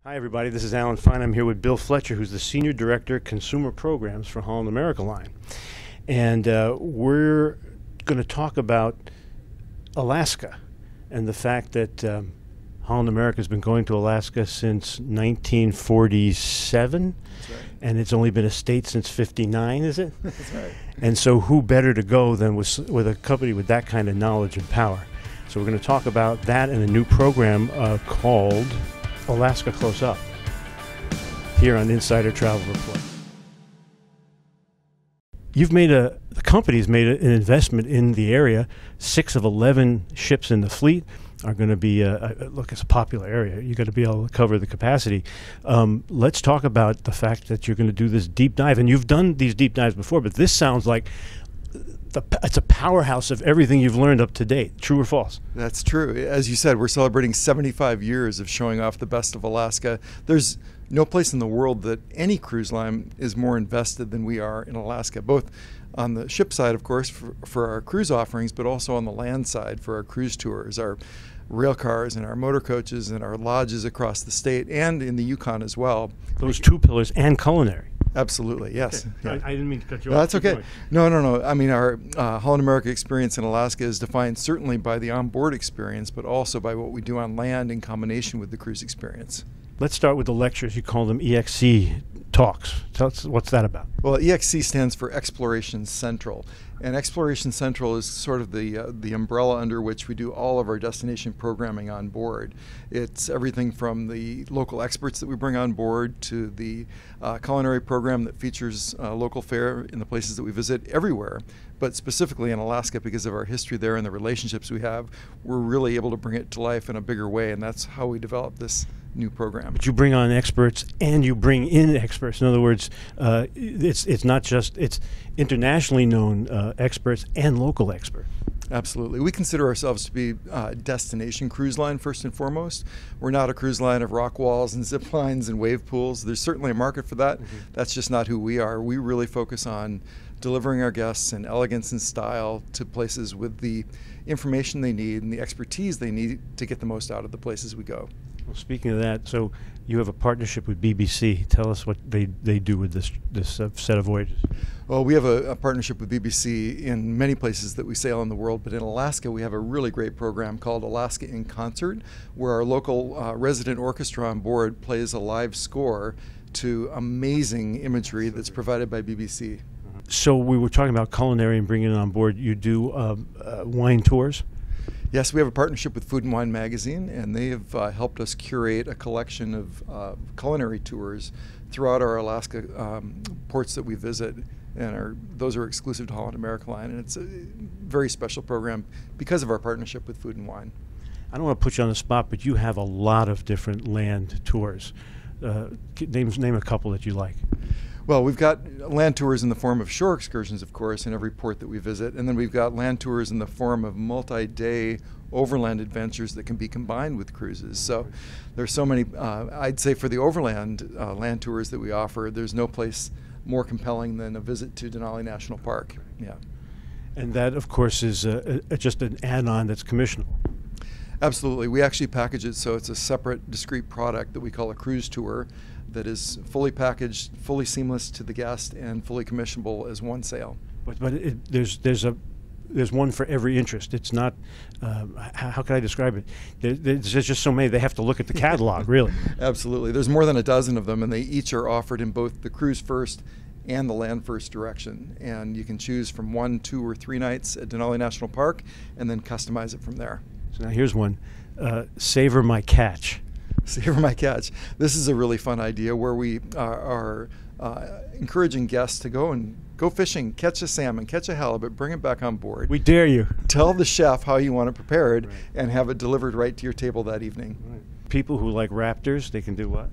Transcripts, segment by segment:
Hi, everybody. This is Alan Fine. I'm here with Bill Fletcher, who's the Senior Director, Consumer Programs for Holland America Line. And we're going to talk about Alaska and the fact that Holland America has been going to Alaska since 1947. That's right. And it's only been a state since 59, is it? That's right. And so who better to go than with a company with that kind of knowledge and power? So we're going to talk about that and a new program called Alaska Close Up here on Insider Travel Report. The company's made an investment in the area. 6 of 11 ships in the fleet are going to be, look, it's a popular area. You've got to be able to cover the capacity. Let's talk about the fact that you're going to do this deep dive. And you've done these deep dives before, but this sounds like it's a powerhouse of everything you've learned up to date. True or false? That's true. As you said, we're celebrating 75 years of showing off the best of Alaska. There's no place in the world that any cruise line is more invested than we are in Alaska, both on the ship side, of course, for our cruise offerings, but also on the land side for our cruise tours, our rail cars and our motor coaches and our lodges across the state and in the Yukon as well. Those 2 pillars and culinary. Absolutely, yes. Okay. Yeah. I didn't mean to cut you No, off. that's okay. No. I mean, our Holland America experience in Alaska is defined certainly by the onboard experience, but also by what we do on land in combination with the cruise experience. Let's start with the lectures. You call them EXC talks. Tell us, what's that about? Well, EXC stands for Exploration Central. And Exploration Central is sort of the umbrella under which we do all of our destination programming on board. It's everything from the local experts that we bring on board to the culinary program that features local fare in the places that we visit everywhere. But specifically in Alaska, because of our history there and the relationships we have, we're really able to bring it to life in a bigger way, and that's how we develop this new program. But you bring on experts and you bring in experts. In other words, it's not just, it's internationally known experts and local experts. Absolutely. We consider ourselves to be a destination cruise line first and foremost. We're not a cruise line of rock walls and zip lines and wave pools. There's certainly a market for that. Mm-hmm. That's just not who we are. We really focus on delivering our guests in elegance and style to places with the information they need and the expertise they need to get the most out of the places we go. Well, speaking of that, so you have a partnership with BBC. Tell us what they do with this set of voyages. Well, we have a partnership with BBC in many places that we sail in the world, but in Alaska we have a really great program called Alaska in Concert, where our local resident orchestra on board plays a live score to amazing imagery that's provided by BBC. So we were talking about culinary and bringing it on board. You do wine tours? Yes, we have a partnership with Food and Wine Magazine, and they have helped us curate a collection of culinary tours throughout our Alaska ports that we visit, and those are exclusive to Holland America Line, and it's a very special program because of our partnership with Food and Wine. I don't want to put you on the spot, but you have a lot of different land tours. Name a couple that you like. Well, we've got land tours in the form of shore excursions, of course, in every port that we visit. And then we've got land tours in the form of multi-day overland adventures that can be combined with cruises. So there's so many, I'd say for the overland land tours that we offer, there's no place more compelling than a visit to Denali National Park. Yeah. And that, of course, is just an add-on that's commissionable. Absolutely. We actually package it so it's a separate, discrete product that we call a cruise tour that is fully packaged, fully seamless to the guest, and fully commissionable as one sale. But there's one for every interest. It's not, how can I describe it? There's just so many, they have to look at the catalog, really. Absolutely. There's more than a dozen of them, and they each are offered in both the cruise first and the land first direction. And you can choose from 1, 2, or 3 nights at Denali National Park and then customize it from there. So now here's one, Savor My Catch. Savor My Catch. This is a really fun idea where we are encouraging guests to go fishing, catch a salmon, catch a halibut, bring it back on board. We dare you. Tell the chef how you want it prepared, right, and have it delivered right to your table that evening. Right. People who like raptors, they can do what?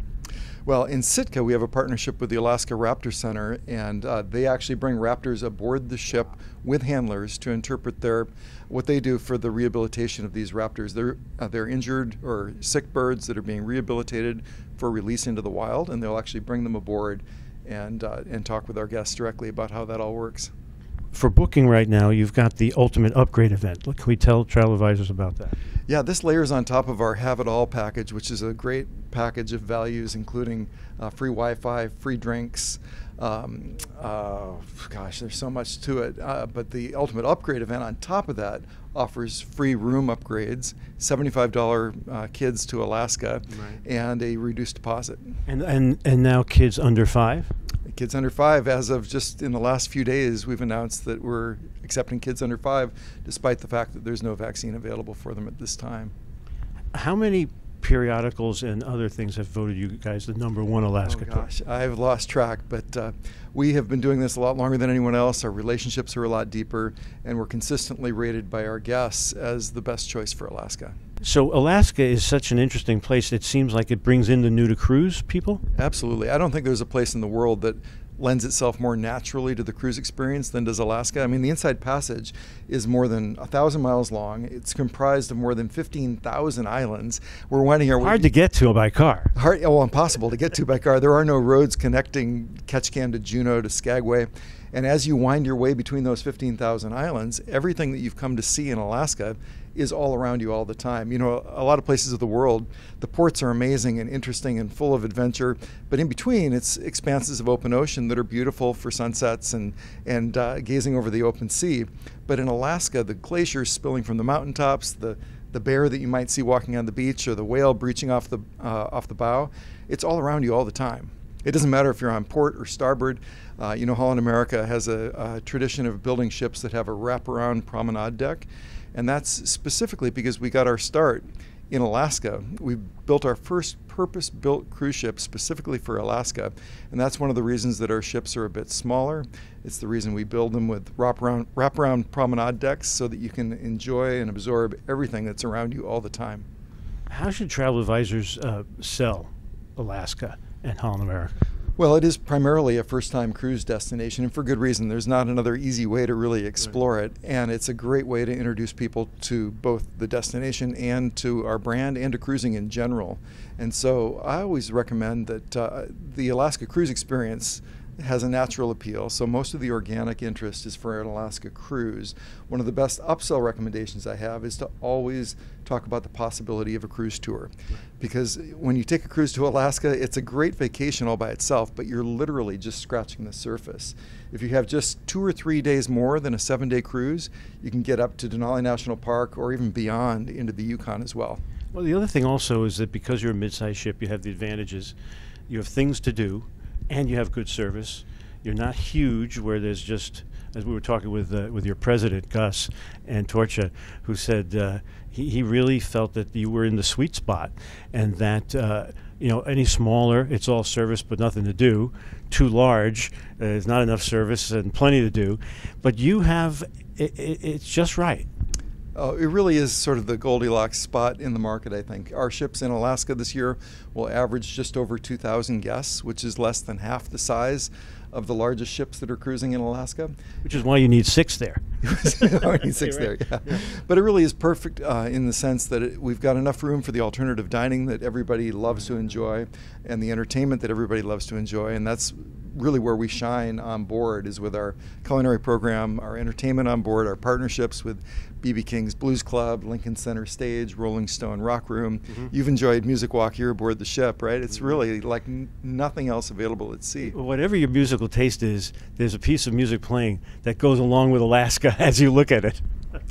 Well, in Sitka, we have a partnership with the Alaska Raptor Center, and they actually bring raptors aboard the ship with handlers to interpret what they do for the rehabilitation of these raptors. They're injured or sick birds that are being rehabilitated for release into the wild, and they'll actually bring them aboard and talk with our guests directly about how that all works. for booking right now, you've got the Ultimate Upgrade event. Can we tell travel advisors about that? Yeah, this layers on top of our Have It All package, which is a great package of values, including free Wi-Fi, free drinks. Gosh, there's so much to it. But the Ultimate Upgrade event on top of that offers free room upgrades, $75 kids to Alaska, right, and a reduced deposit. And now kids under 5? Kids under 5, as of just in the last few days, we've announced that we're accepting kids under 5, despite the fact that there's no vaccine available for them at this time. How many periodicals and other things have voted you guys the #1 Alaska tour? Gosh, I've lost track, but we have been doing this a lot longer than anyone else. Our relationships are a lot deeper, and we're consistently rated by our guests as the best choice for Alaska. So Alaska is such an interesting place. It seems like it brings in the new to cruise people. Absolutely. I don't think there's a place in the world that lends itself more naturally to the cruise experience than does Alaska. I mean, the Inside Passage is more than 1,000 miles long. It's comprised of more than 15,000 islands. We're winding our way. Hard to get to by car. Impossible to get to by car. There are no roads connecting Ketchikan to Juneau to Skagway. And as you wind your way between those 15,000 islands, everything that you've come to see in Alaska is all around you all the time. You know, a lot of places of the world, the ports are amazing and interesting and full of adventure, but in between, it's expanses of open ocean that are beautiful for sunsets and gazing over the open sea. But in Alaska, the glaciers spilling from the mountaintops, the bear that you might see walking on the beach, or the whale breaching off the bow, it's all around you all the time. It doesn't matter if you're on port or starboard. Holland America has a tradition of building ships that have a wraparound promenade deck. And that's specifically because we got our start in Alaska. We built our first purpose-built cruise ship specifically for Alaska. And that's one of the reasons that our ships are a bit smaller. It's the reason we build them with wraparound promenade decks so that you can enjoy and absorb everything that's around you all the time. How should travel advisors sell Alaska and Holland America? Well, it is primarily a first-time cruise destination, and for good reason. There's not another easy way to really explore it, and it's a great way to introduce people to both the destination and to our brand and to cruising in general. And so I always recommend that the Alaska cruise experience has a natural appeal, so most of the organic interest is for an Alaska cruise. One of the best upsell recommendations I have is to always talk about the possibility of a cruise tour. Because when you take a cruise to Alaska, it's a great vacation all by itself, but you're literally just scratching the surface. If you have just 2 or 3 days more than a 7-day cruise, you can get up to Denali National Park or even beyond into the Yukon as well. Well, the other thing also is that because you're a mid-sized ship, you have the advantages. You have things to do, and you have good service. You're not huge where there's just, as we were talking with your president, Gus Antorcha, who said he really felt that you were in the sweet spot, and that any smaller, it's all service but nothing to do. Too large, there's not enough service and plenty to do. But you have, it's just right. It really is sort of the Goldilocks spot in the market, I think. Our ships in Alaska this year will average just over 2,000 guests, which is less than half the size of the largest ships that are cruising in Alaska. Which is why you need 6 there. You need 6 there, yeah. But it really is perfect in the sense that we've got enough room for the alternative dining that everybody loves to enjoy and the entertainment that everybody loves to enjoy, and that's really where we shine on board, is with our culinary program, our entertainment on board, our partnerships with B.B. King's Blues Club, Lincoln Center Stage, Rolling Stone Rock Room. Mm-hmm. You've enjoyed Music Walk here aboard the ship, right? It's really like nothing else available at sea. Whatever your musical taste is, there's a piece of music playing that goes along with Alaska as you look at it.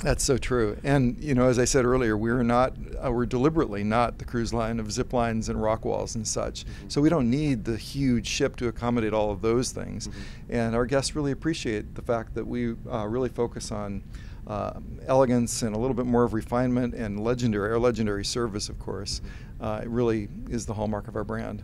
That's so true. And, as I said earlier, we're deliberately not the cruise line of zip lines and rock walls and such. Mm-hmm. So we don't need the huge ship to accommodate all of those things. Mm-hmm. And our guests really appreciate the fact that we really focus on elegance and a little bit more of refinement and our legendary service, of course. It really is the hallmark of our brand.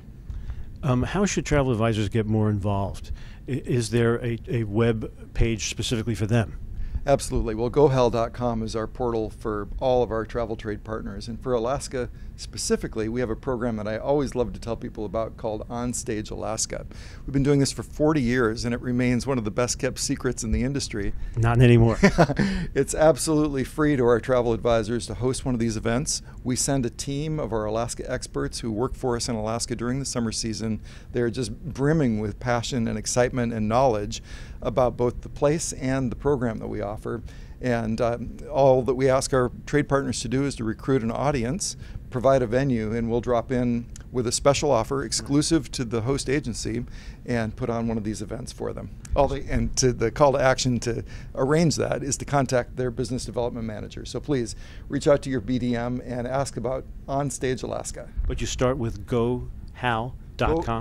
How should travel advisors get more involved? Is there a web page specifically for them? Absolutely. Well, GoHal.com is our portal for all of our travel trade partners. And for Alaska specifically, we have a program that I always love to tell people about called OnStage Alaska. We've been doing this for 40 years, and it remains one of the best kept secrets in the industry. Not anymore. It's absolutely free to our travel advisors to host one of these events. We send a team of our Alaska experts who work for us in Alaska during the summer season. They're just brimming with passion and excitement and knowledge about both the place and the program that we offer. And all that we ask our trade partners to do is to recruit an audience, provide a venue, and we'll drop in with a special offer exclusive to the host agency and put on one of these events for them. The call to action to arrange that is to contact their business development manager. So please reach out to your BDM and ask about OnStage Alaska. But you start with GoHal.com.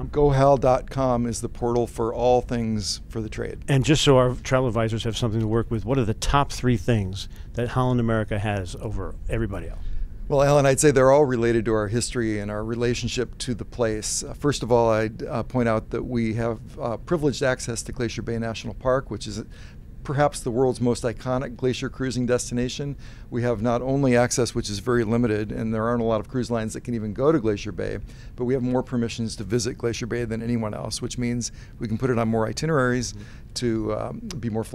GoHal.com is the portal for all things for the trade. And just so our travel advisors have something to work with, what are the top 3 things that Holland America has over everybody else? Well, Alan, I'd say they're all related to our history and our relationship to the place. First of all, I'd point out that we have privileged access to Glacier Bay National Park, which is perhaps the world's most iconic glacier cruising destination. We have not only access, which is very limited, and there aren't a lot of cruise lines that can even go to Glacier Bay, but we have more permissions to visit Glacier Bay than anyone else, which means we can put it on more itineraries to be more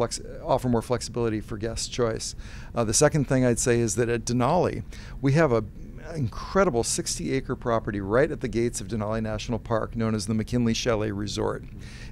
offer more flexibility for guest choice. The second thing I'd say is that at Denali, we have an incredible 60-acre property right at the gates of Denali National Park known as the McKinley Chalet Resort.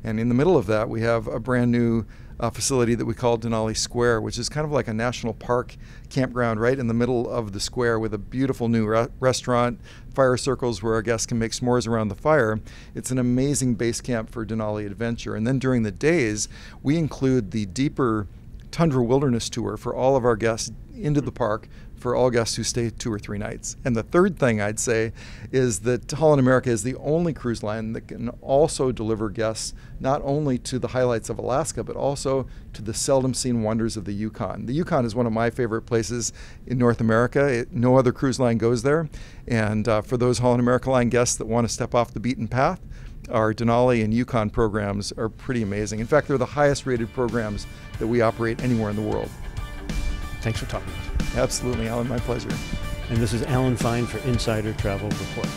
And in the middle of that, we have a brand new facility that we call Denali Square, which is kind of like a national park campground right in the middle of the square with a beautiful new restaurant, fire circles where our guests can make s'mores around the fire. It's an amazing base camp for Denali Adventure. And then during the days, we include the deeper Tundra Wilderness Tour for all of our guests into the park for all guests who stay 2 or 3 nights. And the third thing I'd say is that Holland America is the only cruise line that can also deliver guests not only to the highlights of Alaska, but also to the seldom seen wonders of the Yukon. The Yukon is one of my favorite places in North America. No other cruise line goes there. And for those Holland America Line guests that want to step off the beaten path, our Denali and Yukon programs are pretty amazing. In fact, they're the highest rated programs that we operate anywhere in the world. Thanks for talking to us. Absolutely, Alan. My pleasure. And this is Alan Fine for Insider Travel Report.